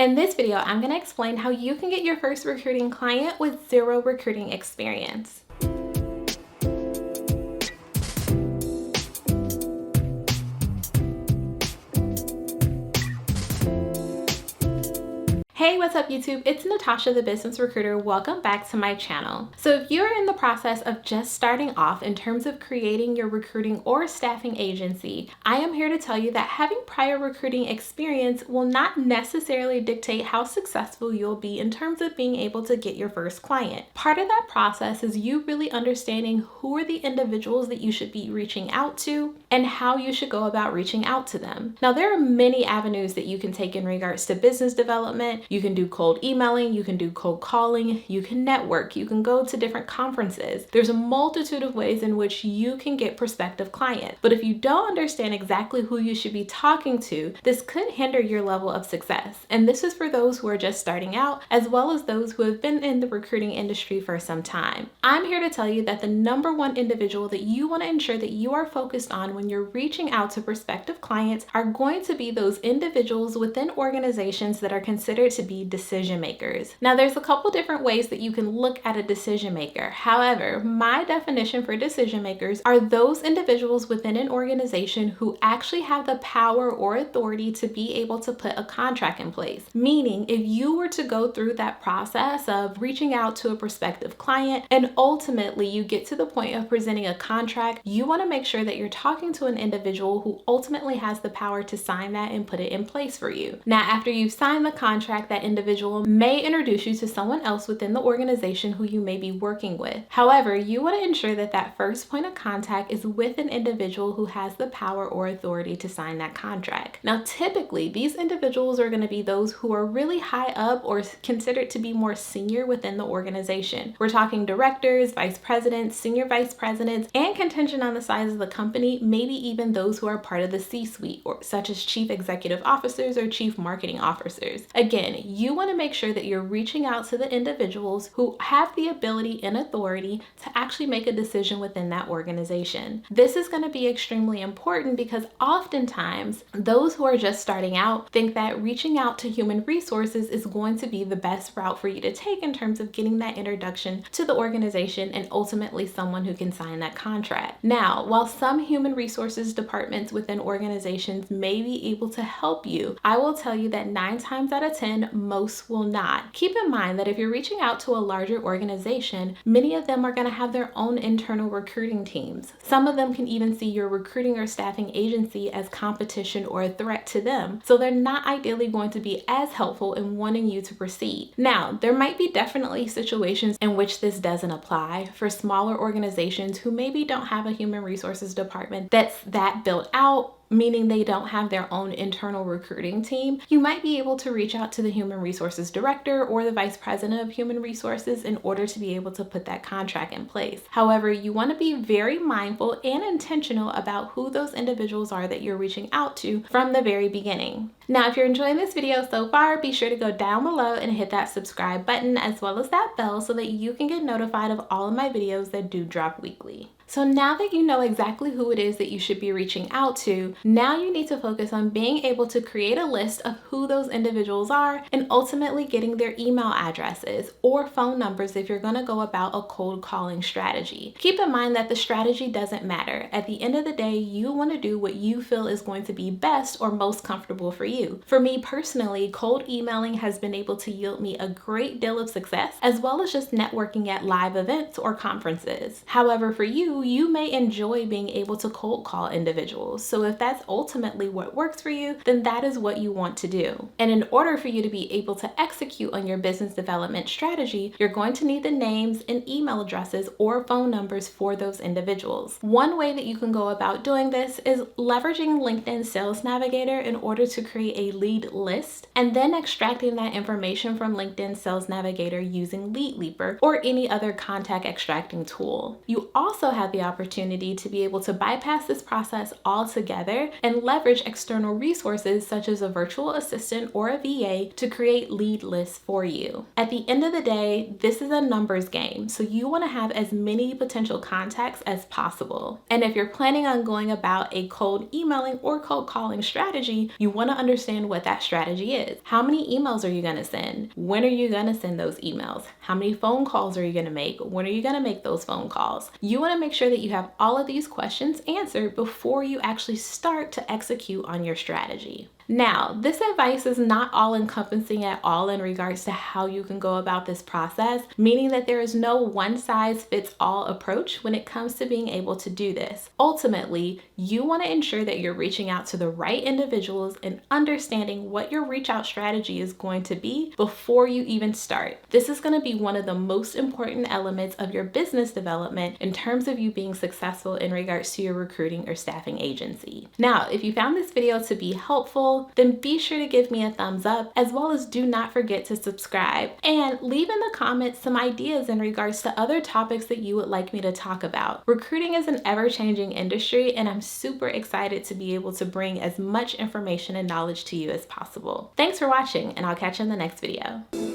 In this video, I'm going to explain how you can get your first recruiting client with zero recruiting experience. Hey, what's up YouTube? It's Natasha, the business recruiter. Welcome back to my channel. So if you're in the process of just starting off in terms of creating your recruiting or staffing agency, I am here to tell you that having prior recruiting experience will not necessarily dictate how successful you'll be in terms of being able to get your first client. Part of that process is you really understanding who are the individuals that you should be reaching out to and how you should go about reaching out to them. Now, there are many avenues that you can take in regards to business development. You can do cold emailing, you can do cold calling, you can network, you can go to different conferences. There's a multitude of ways in which you can get prospective clients. But if you don't understand exactly who you should be talking to, this could hinder your level of success. And this is for those who are just starting out, as well as those who have been in the recruiting industry for some time. I'm here to tell you that the number one individual that you want to ensure that you are focused on when you're reaching out to prospective clients are going to be those individuals within organizations that are considered to be decision makers. Now, there's a couple different ways that you can look at a decision maker. However, my definition for decision makers are those individuals within an organization who actually have the power or authority to be able to put a contract in place. Meaning, if you were to go through that process of reaching out to a prospective client and ultimately you get to the point of presenting a contract, you want to make sure that you're talking to an individual who ultimately has the power to sign that and put it in place for you. Now, after you've signed the contract, that individual may introduce you to someone else within the organization who you may be working with. However, you want to ensure that that first point of contact is with an individual who has the power or authority to sign that contract. Now, typically, these individuals are going to be those who are really high up or considered to be more senior within the organization. We're talking directors, vice presidents, senior vice presidents, and contingent on the size of the company, maybe even those who are part of the C-suite, or such as chief executive officers or chief marketing officers. Again, you want to make sure that you're reaching out to the individuals who have the ability and authority to actually make a decision within that organization. This is going to be extremely important because oftentimes those who are just starting out think that reaching out to human resources is going to be the best route for you to take in terms of getting that introduction to the organization and ultimately someone who can sign that contract. Now, while some human resources departments within organizations may be able to help you, I will tell you that 9 times out of 10, most will not. Keep in mind that if you're reaching out to a larger organization, many of them are going to have their own internal recruiting teams. Some of them can even see your recruiting or staffing agency as competition or a threat to them, so they're not ideally going to be as helpful in wanting you to proceed. Now, there might be definitely situations in which this doesn't apply. For smaller organizations who maybe don't have a human resources department that's that built out, meaning they don't have their own internal recruiting team, you might be able to reach out to the human resources director or the vice president of human resources in order to be able to put that contract in place. However, you want to be very mindful and intentional about who those individuals are that you're reaching out to from the very beginning. Now, if you're enjoying this video so far, be sure to go down below and hit that subscribe button as well as that bell so that you can get notified of all of my videos that do drop weekly. So now that you know exactly who it is that you should be reaching out to, now you need to focus on being able to create a list of who those individuals are and ultimately getting their email addresses or phone numbers if you're going to go about a cold calling strategy. Keep in mind that the strategy doesn't matter. At the end of the day, you want to do what you feel is going to be best or most comfortable for you. For me personally, cold emailing has been able to yield me a great deal of success, as well as just networking at live events or conferences. However, for you, you may enjoy being able to cold call individuals. So if that's ultimately what works for you, then that is what you want to do. And in order for you to be able to execute on your business development strategy, you're going to need the names and email addresses or phone numbers for those individuals. One way that you can go about doing this is leveraging LinkedIn Sales Navigator in order to create a lead list and then extracting that information from LinkedIn Sales Navigator using Lead Leaper or any other contact extracting tool. You also have have the opportunity to be able to bypass this process altogether and leverage external resources such as a virtual assistant or a VA to create lead lists for you. At the end of the day, this is a numbers game, so you want to have as many potential contacts as possible. And if you're planning on going about a cold emailing or cold calling strategy, you want to understand what that strategy is. How many emails are you going to send? When are you going to send those emails? How many phone calls are you going to make? When are you going to make those phone calls? You want to make sure that you have all of these questions answered before you actually start to execute on your strategy. Now, this advice is not all-encompassing at all in regards to how you can go about this process, meaning that there is no one-size-fits-all approach when it comes to being able to do this. Ultimately, you want to ensure that you're reaching out to the right individuals and understanding what your reach-out strategy is going to be before you even start. This is going to be one of the most important elements of your business development in terms of you being successful in regards to your recruiting or staffing agency. Now, if you found this video to be helpful, then be sure to give me a thumbs up, as well as do not forget to subscribe and leave in the comments some ideas in regards to other topics that you would like me to talk about. Recruiting is an ever-changing industry, and I'm super excited to be able to bring as much information and knowledge to you as possible. Thanks for watching, and I'll catch you in the next video.